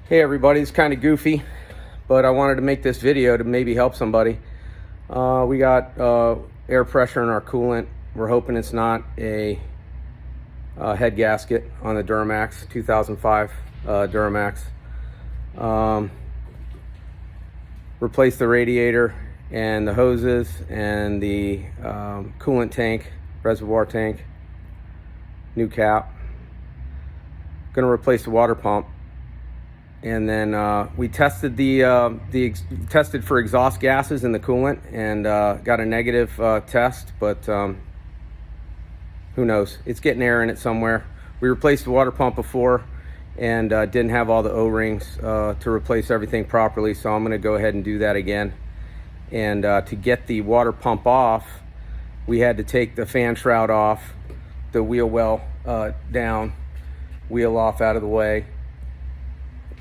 Hey everybody, it's kind of goofy, but I wanted to make this video to maybe help somebody. We got air pressure in our coolant. We're hoping it's not a head gasket on the Duramax, 2005 Duramax. Replace the radiator and the hoses and the coolant tank, reservoir tank, new cap. Gonna replace the water pump. And then we tested tested for exhaust gases in the coolant and got a negative test, but who knows? It's getting air in it somewhere. We replaced the water pump before and didn't have all the O-rings to replace everything properly, so I'm gonna go ahead and do that again. And to get the water pump off, we had to take the fan shroud off, the wheel well down, wheel off out of the way,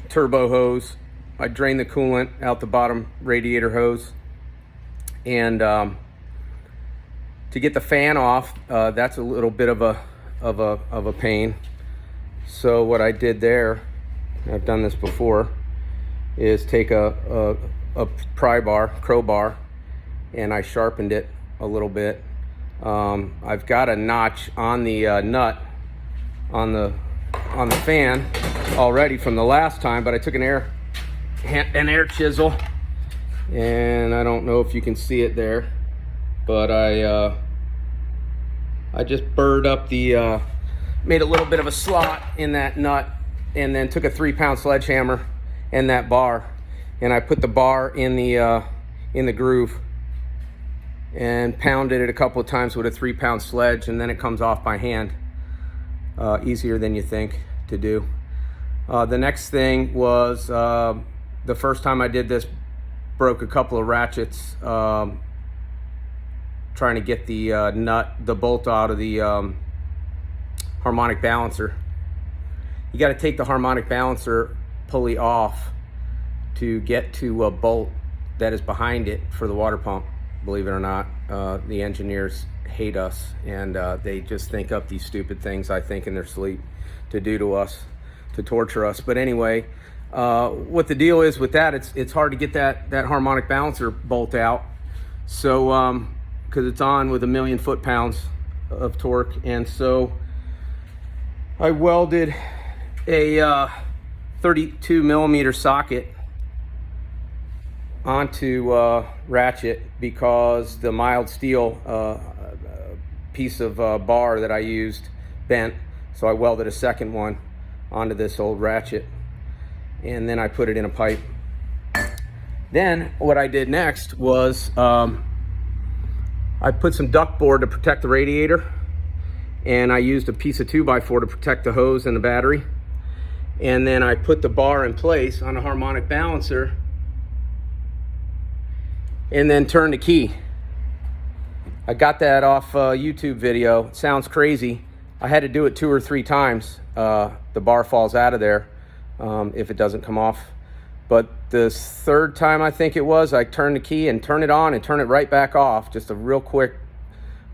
turbo hose. I drained the coolant out the bottom radiator hose, and to get the fan off, that's a little bit of a pain. So what I did there, I've done this before, is take a crowbar, and I sharpened it a little bit. I've got a notch on the nut on the fan already from the last time, but I took an air chisel, and I don't know if you can see it there, but I just burred up made a little bit of a slot in that nut, and then took a 3-pound sledgehammer and that bar, and I put the bar in the groove and pounded it a couple of times with a 3-pound sledge, and then it comes off by hand. Easier than you think to do. The next thing was, the first time I did this, broke a couple of ratchets trying to get the bolt out of the harmonic balancer. You got to take the harmonic balancer pulley off to get to a bolt that is behind it for the water pump. Believe it or not, the engineers hate us, and they just think up these stupid things, I think, in their sleep to do to us, to torture us. But anyway, what the deal is with that, it's hard to get that harmonic balancer bolt out. So because it's on with 1,000,000 foot-pounds of torque, and so I welded a 32 millimeter socket onto ratchet, because the mild steel piece of bar that I used bent, so I welded a second one onto this old ratchet, and then I put it in a pipe. Then what I did next was I put some duct board to protect the radiator, and I used a piece of 2x4 to protect the hose and the battery, and then I put the bar in place on a harmonic balancer and then turned the key. I got that off a YouTube video. It sounds crazy. I had to do it 2 or 3 times. The bar falls out of there if it doesn't come off. But the third time, I think it was, I turned the key and turn it on and turn it right back off. Just a real quick,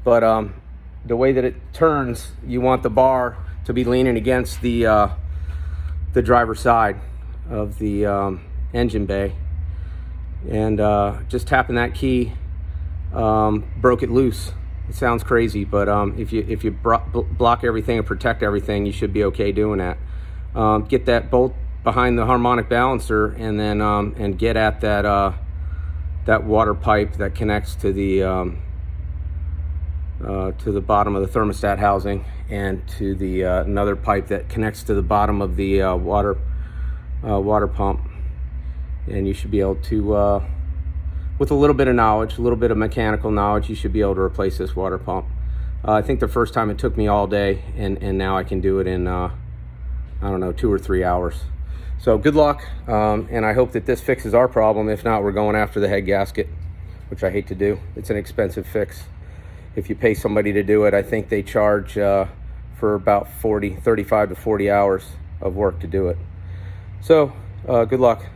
but the way that it turns, you want the bar to be leaning against the driver's side of the engine bay. And just tapping that key broke it loose. It sounds crazy, but if you block everything and protect everything, you should be okay doing that. Get that bolt behind the harmonic balancer, and then and get at that water pipe that connects to the bottom of the thermostat housing, and to the another pipe that connects to the bottom of the water pump. And you should be able to, with a little bit of knowledge, a little bit of mechanical knowledge, you should be able to replace this water pump. I think the first time it took me all day, and now I can do it in, I don't know, 2 or 3 hours. So good luck, and I hope that this fixes our problem. If not, we're going after the head gasket, which I hate to do. It's an expensive fix. If you pay somebody to do it, I think they charge for about 35 to 40 hours of work to do it. So good luck.